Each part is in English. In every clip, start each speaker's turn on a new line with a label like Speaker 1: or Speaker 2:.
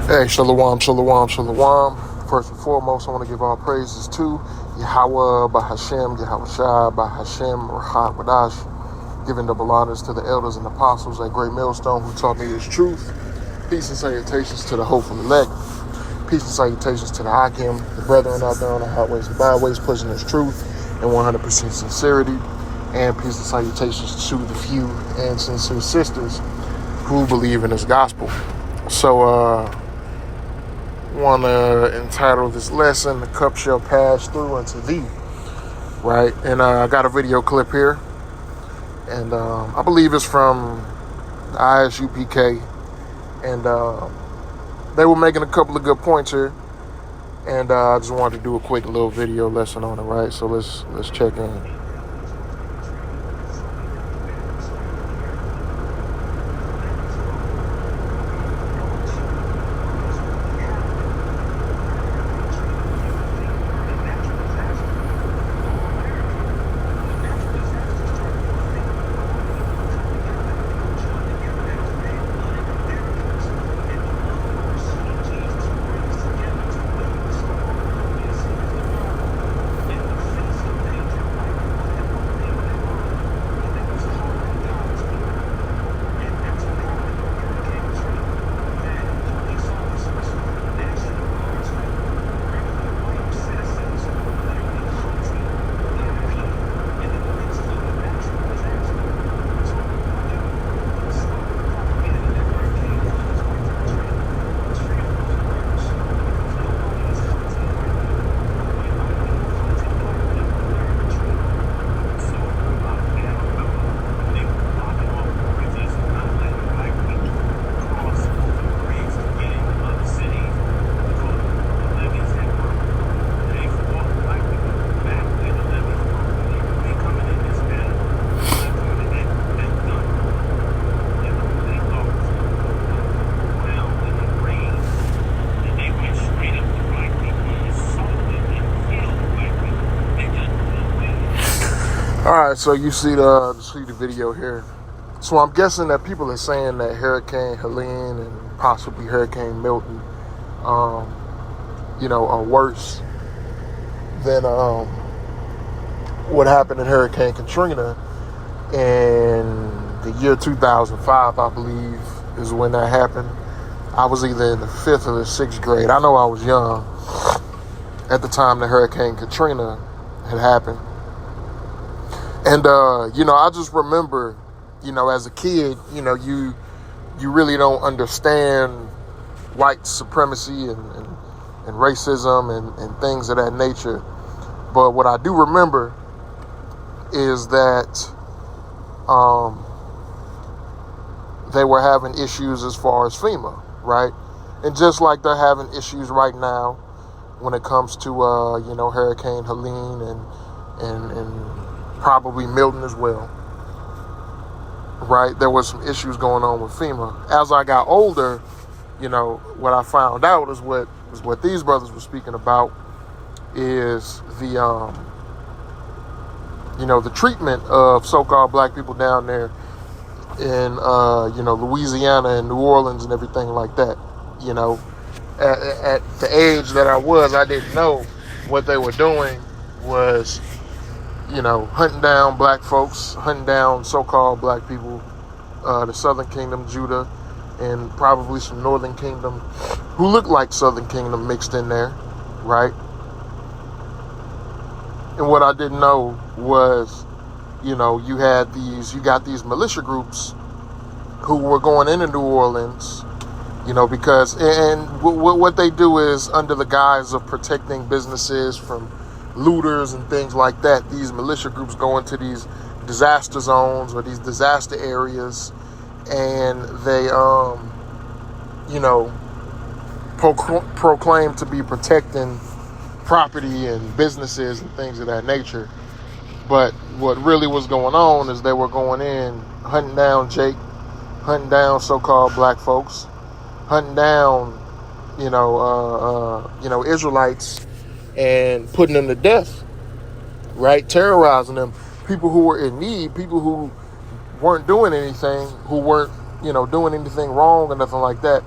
Speaker 1: Hey, shalom, shalom, shalom. First and foremost, I want to give all praises to Yahweh, Bahashem, Yahweh Shai, Bahashem, Rahat Wadash, giving double honors to the elders and apostles at Great Millstone who taught me this truth. Peace and salutations to the hopeful elect. Peace and salutations to the Hakim, the brethren out there on the highways and byways, pushing this truth in 100% sincerity. And peace and salutations to the few and sincere sisters who believe in this gospel. So, want to entitle this lesson, The Cup Shall Pass Through Unto Thee, right? And I got a video clip here, and I believe it's from the ISUPK, and they were making a couple of good points here, and I just wanted to do a quick little video lesson on it, right? So let's check in. All right, so you see the video here. So I'm guessing that people are saying that Hurricane Helene and possibly Hurricane Milton, are worse than what happened in Hurricane Katrina in the year 2005, I believe, is when that happened. I was either in the 5th or the 6th grade. I know I was young at the time that Hurricane Katrina had happened. And, I just remember, as a kid, you really don't understand white supremacy and racism and things of that nature. But what I do remember is that they were having issues as far as FEMA, right? And just like they're having issues right now when it comes to, Hurricane Helene and probably Milton as well, right? There was some issues going on with FEMA. As I got older, what I found out is what these brothers were speaking about is the the treatment of so-called black people down there in Louisiana and New Orleans and everything like that. At the age that I was, I didn't know what they were doing was hunting down black folks, hunting down so-called black people, the Southern Kingdom, Judah, and probably some Northern Kingdom who look like Southern Kingdom mixed in there, right? And what I didn't know was, you got these militia groups who were going into New Orleans, because, and what they do is under the guise of protecting businesses from looters and things like that, these militia groups go into these disaster zones or these disaster areas, and they proclaim to be protecting property and businesses and things of that nature. But what really was going on is they were going in, hunting down Jake, hunting down so-called black folks, hunting down Israelites, and putting them to death, right? Terrorizing them. People who were in need, people who weren't doing anything, who weren't, doing anything wrong or nothing like that.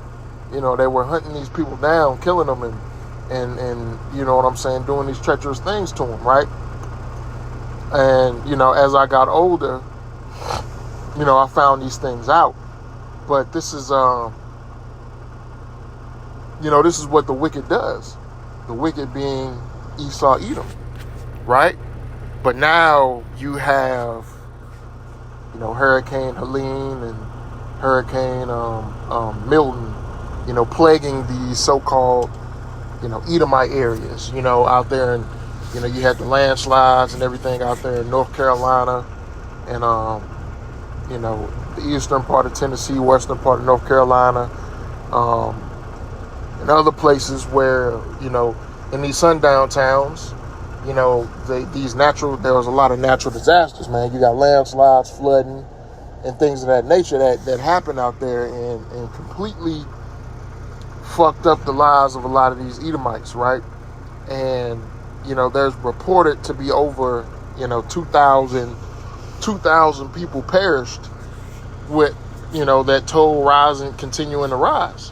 Speaker 1: You know, they were hunting these people down, killing them, and you know what I'm saying, doing these treacherous things to them, right? And, you know, as I got older, you know, I found these things out. But this is, you know, this is what the wicked does. The wicked being Esau, Edom, right? But now you have, you know, Hurricane Helene and Hurricane Milton, you know, plaguing these so-called, you know, Edomite areas, you know, out there. And, you know, you had the landslides and everything out there in North Carolina and, you know, the eastern part of Tennessee, western part of North Carolina, and other places where, you know, in these sundown towns, you know, there was a lot of natural disasters, man. You got landslides, flooding, and things of that nature that happened out there and completely fucked up the lives of a lot of these Edomites, right? And, you know, there's reported to be over, you know, 2,000 people perished with, you know, that toll rising, continuing to rise.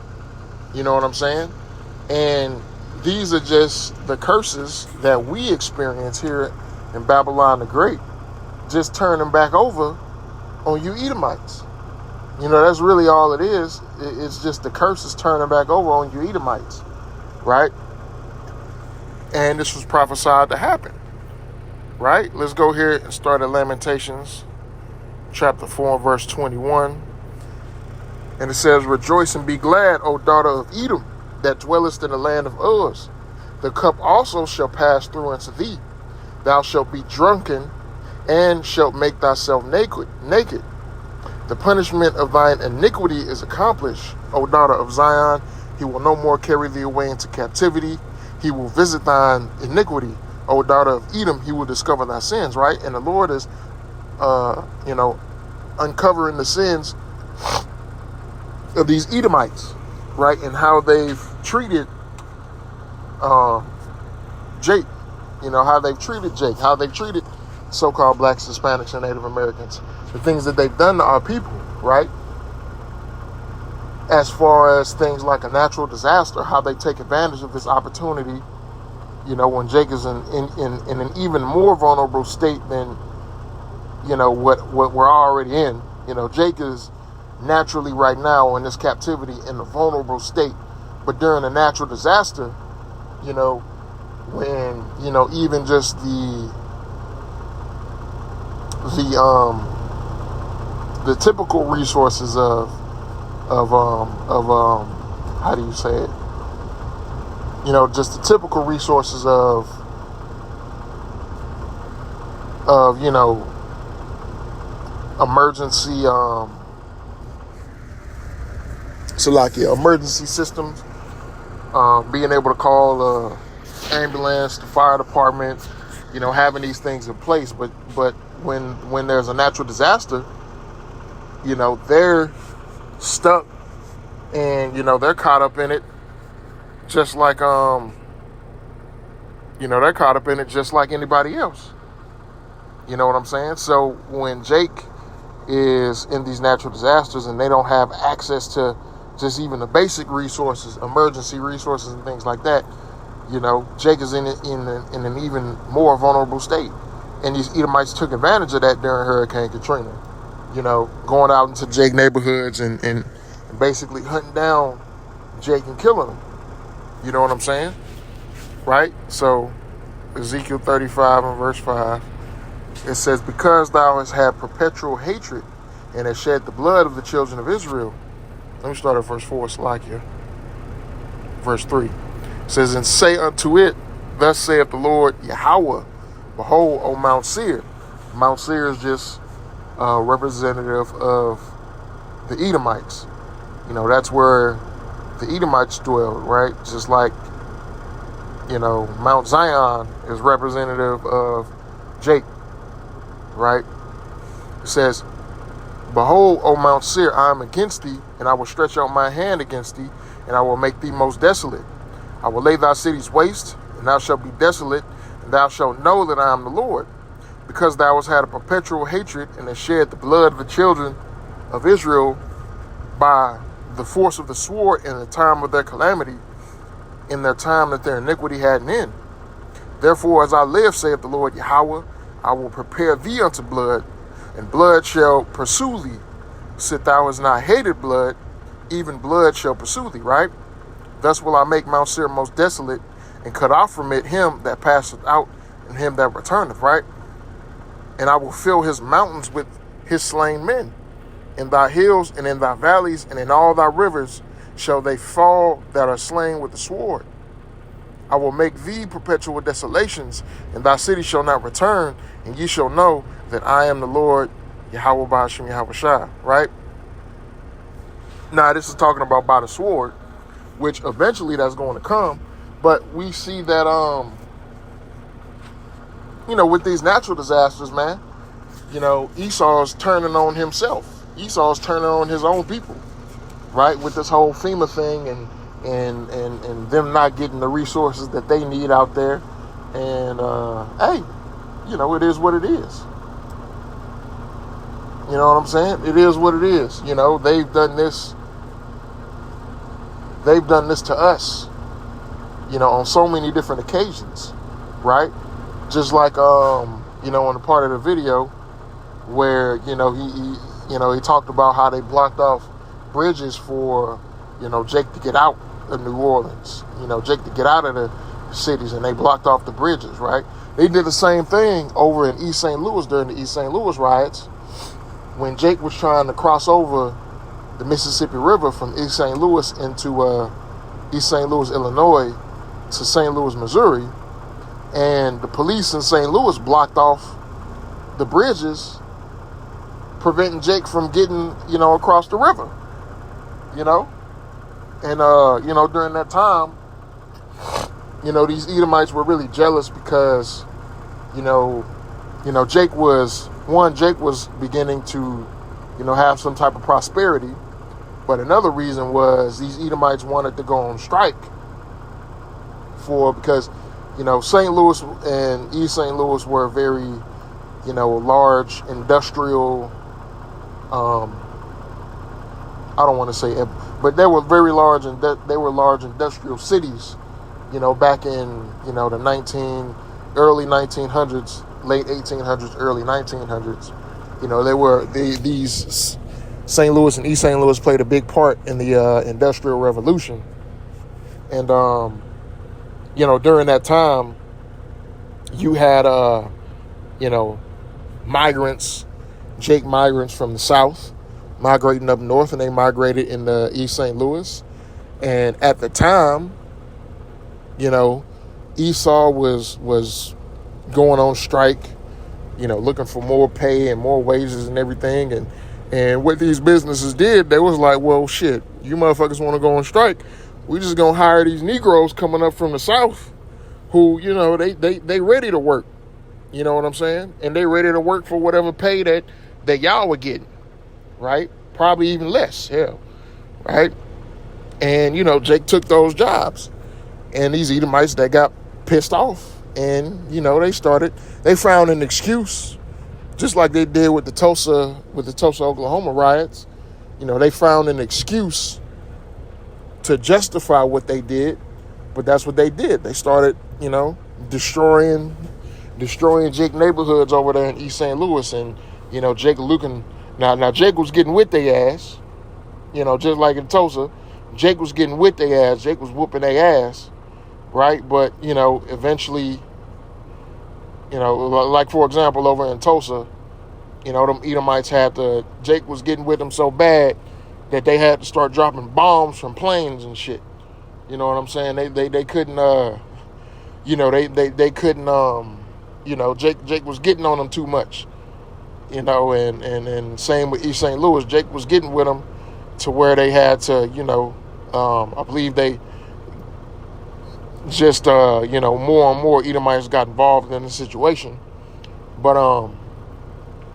Speaker 1: You know what I'm saying? And these are just the curses that we experience here in Babylon the Great, just turning back over on you Edomites. You know, that's really all it is. It's just the curses turning back over on you Edomites, right? And this was prophesied to happen, right? Let's go here and start at Lamentations, chapter 4, verse 21. And it says, "Rejoice and be glad, O daughter of Edom, that dwellest in the land of Uz. The cup also shall pass through unto thee. Thou shalt be drunken, and shalt make thyself naked. The punishment of thine iniquity is accomplished, O daughter of Zion. He will no more carry thee away into captivity. He will visit thine iniquity, O daughter of Edom. He will discover thy sins," right? And the Lord is, you know, uncovering the sins of these Edomites, right? And how they've treated Jake, you know, how they've treated Jake, how they've treated so-called blacks, Hispanics, and Native Americans, the things that they've done to our people, right? As far as things like a natural disaster, how they take advantage of this opportunity, you know, when Jake is in an even more vulnerable state than, you know, what we're already in. You know, Jake is naturally right now in this captivity in a vulnerable state, but during a natural disaster, you know, when, you know, even just the typical resources of how do you say it? You know, just the typical resources of you know, emergency emergency systems, being able to call ambulance, the fire department, you know, having these things in place, but when there's a natural disaster, you know, they're stuck and, you know, they're caught up in it just like you know, they're caught up in it just like anybody else. You know what I'm saying? So when Jake is in these natural disasters and they don't have access to just even the basic resources, emergency resources and things like that, you know, Jake is in an even more vulnerable state. And these Edomites took advantage of that during Hurricane Katrina. You know, going out into Jake neighborhoods and basically hunting down Jake and killing him. You know what I'm saying? Right? So, Ezekiel 35 and verse 5, it says, "Because thou hast had perpetual hatred and hast shed the blood of the children of Israel." Let me start at verse 4, Salakia. Verse 3. It says, "And say unto it, Thus saith the Lord Yahweh, Behold, O Mount Seir." Mount Seir is just representative of the Edomites. You know, that's where the Edomites dwelled, right? Just like, you know, Mount Zion is representative of Jake, right? It says, "Behold, O Mount Seir, I am against thee, and I will stretch out my hand against thee, and I will make thee most desolate. I will lay thy cities waste, and thou shalt be desolate, and thou shalt know that I am the Lord. Because thou hast had a perpetual hatred, and hast shed the blood of the children of Israel by the force of the sword in the time of their calamity, in their time that their iniquity had an end. Therefore, as I live, saith the Lord Yahweh, I will prepare thee unto blood, and blood shall pursue thee. Sit thou hast not hated blood, even blood shall pursue thee, right? Thus will I make Mount Seir most desolate, and cut off from it him that passeth out, and him that returneth, right? And I will fill his mountains with his slain men. In thy hills and in thy valleys and in all thy rivers shall they fall that are slain with the sword. I will make thee perpetual desolations, and thy city shall not return, and ye shall know that I am the Lord, Yahweh Ba'ashem Yahweh Shai, right? Now, this is talking about by the sword, which eventually that's going to come, but we see that, with these natural disasters, man, Esau's turning on himself. Esau's turning on his own people, right? With this whole FEMA thing and them not getting the resources that they need out there. And, hey, it is what it is. You know what I'm saying? It is what it is. They've done this. They've done this to us, on so many different occasions, right? Just like, on the part of the video where, he talked about how they blocked off bridges for, Jake to get out of New Orleans, Jake to get out of the cities, and they blocked off the bridges, right? They did the same thing over in East St. Louis during the East St. Louis riots when Jake was trying to cross over the Mississippi River from East St. Louis into East St. Louis, Illinois to St. Louis, Missouri. And the police in St. Louis blocked off the bridges, preventing Jake from getting, across the river, And, during that time, these Edomites were really jealous because, Jake was beginning to, have some type of prosperity. But another reason was these Edomites wanted to go on strike because, St. Louis and East St. Louis were very, large industrial, I don't want to say, but they were very large, and they were large industrial cities, back in, the early 1900s, late 1800s, early 1900s. These St. Louis and East St. Louis played a big part in the Industrial Revolution. And, during that time, you had, migrants, Jake migrants from the South, migrating up north, and they migrated in the East St. Louis. And at the time, Esau was going on strike, looking for more pay and more wages and everything. And what these businesses did, they was like, well, shit, you motherfuckers want to go on strike. We just gonna hire these Negroes coming up from the South who, they ready to work. You know what I'm saying? And they ready to work for whatever pay that y'all were getting, right? Probably even less, hell, right? And, Jake took those jobs. And these Edomites, they got pissed off. And, they found an excuse, just like they did with the Tulsa, Oklahoma riots. They found an excuse to justify what they did, but that's what they did. They started, destroying Jake neighborhoods over there in East St. Louis, and, Jake looking, now Jake was getting with their ass, just like in Tulsa. Jake was getting with their ass. Jake was whooping their ass, right? But, eventually, like, for example, over in Tulsa, them Edomites Jake was getting with them so bad that they had to start dropping bombs from planes and shit. You know what I'm saying? They couldn't, they couldn't, Jake was getting on them too much, and same with East St. Louis. Jake was getting with them to where they had to, I believe they just, more and more Edomites got involved in the situation. But,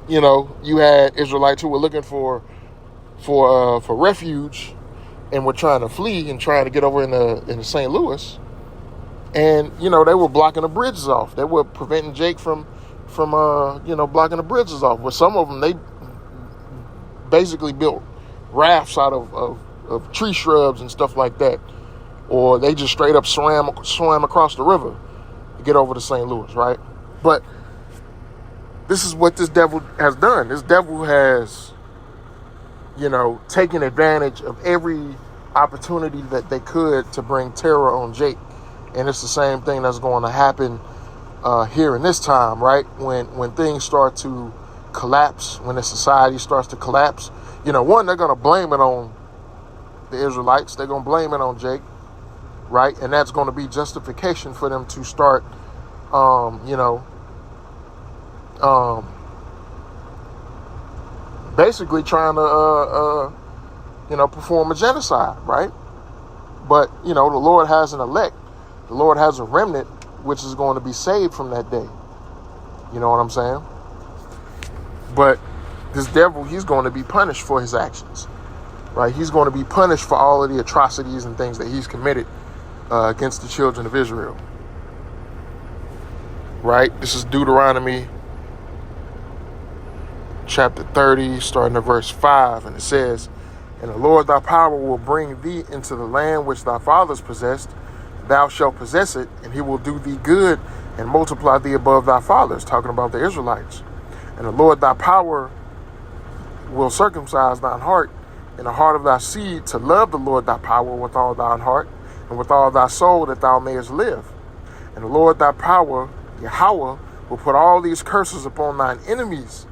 Speaker 1: you had Israelites who were looking for refuge and were trying to flee and trying to get over in the St. Louis. And, they were blocking the bridges off. They were preventing Jake from blocking the bridges off. But some of them, they basically built rafts out of of tree shrubs and stuff like that. Or they just straight up swam across the river to get over to St. Louis, right? But this is what this devil has done. This devil has, taken advantage of every opportunity that they could to bring terror on Jake. And it's the same thing that's going to happen here in this time, right? When things start to collapse, when the society starts to collapse, one, they're going to blame it on the Israelites. They're going to blame it on Jake, right? And that's going to be justification for them to start, basically trying to, perform a genocide, right? But, the Lord has an elect. The Lord has a remnant which is going to be saved from that day. You know what I'm saying? But this devil, he's going to be punished for his actions, right? He's going to be punished for all of the atrocities and things that he's committed against the children of Israel, right? This is Deuteronomy chapter 30, starting at verse 5, and it says, "And the Lord thy power will bring thee into the land which thy fathers possessed. Thou shalt possess it, and he will do thee good and multiply thee above thy fathers," talking about the Israelites. "And the Lord thy power will circumcise thine heart and the heart of thy seed to love the Lord thy power with all thine heart and with all thy soul, that thou mayest live. And the Lord thy power, Yahweh, will put all these curses upon thine enemies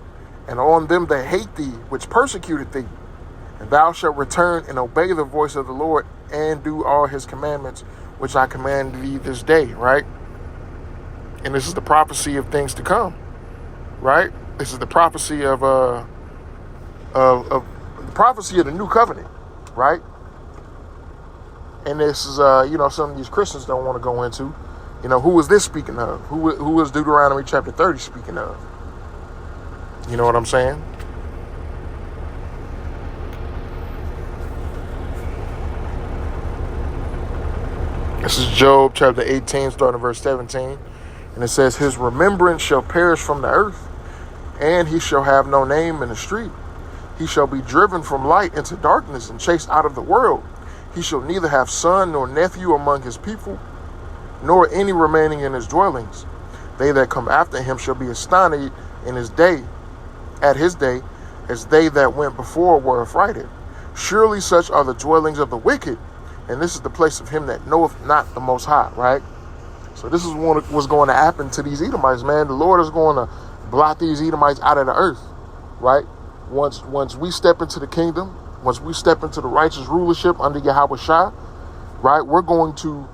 Speaker 1: and on them that hate thee, which persecuted thee. And thou shalt return and obey the voice of the Lord and do all his commandments, which I command thee this day," right? And this is the prophecy of things to come, right? This is the prophecy of the prophecy of the new covenant, right? And this is, some of these Christians don't want to go into, who is this speaking of? Who is Deuteronomy chapter 30 speaking of? You know what I'm saying? This is Job chapter 18, starting at verse 17. And it says, "His remembrance shall perish from the earth, and he shall have no name in the street. He shall be driven from light into darkness and chased out of the world. He shall neither have son nor nephew among his people, nor any remaining in his dwellings. They that come after him shall be astonished in his day, at his day, as they that went before were affrighted. Surely such are the dwellings of the wicked, and this is the place of him that knoweth not the Most High," right? So this is what's going to happen to these Edomites, man. The Lord is going to blot these Edomites out of the earth, right? Once we step into the kingdom, once we step into the righteous rulership under Yahweh Shah, right, we're going to,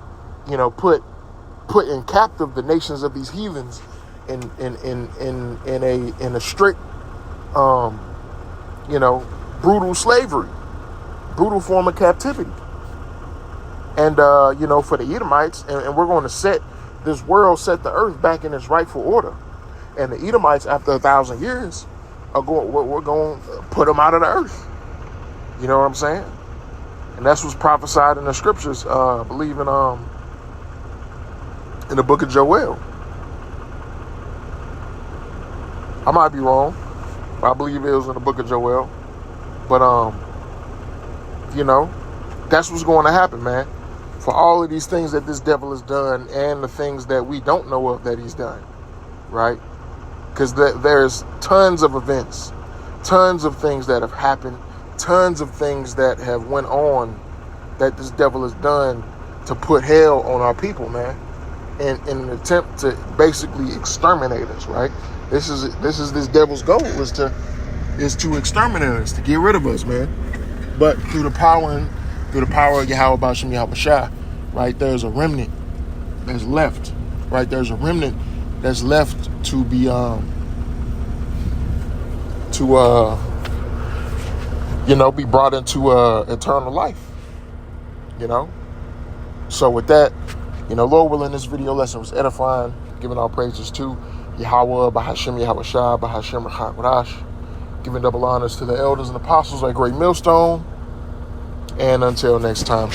Speaker 1: put in captive the nations of these heathens in a strict, brutal slavery, brutal form of captivity. And, for the Edomites, and we're going to set this world, set the earth back in its rightful order. And the Edomites, after 1,000 years, we're going to put them out of the earth. You know what I'm saying? And that's what's prophesied in the scriptures, I believe in the book of Joel. I might be wrong, but I believe it was in the book of Joel. But, that's what's going to happen, man. For all of these things that this devil has done and the things that we don't know of that he's done, right? Because there's tons of events, tons of things that have happened, tons of things that have went on that this devil has done to put hell on our people, man, in an attempt to basically exterminate us, right? This is this devil's goal is to exterminate us, to get rid of us, man. But through the power of Yahweh B'Shem Yahweh Shah, right, there's a remnant that's left, right? There's a remnant that's left to be be brought into eternal life, So with that, Lord willing, this video lesson was edifying, giving all praises to Yahweh B'Shem Yahweh Shah B'Shem Rachat Wadash, giving double honors to the elders and apostles at Great Millstone. And until next time,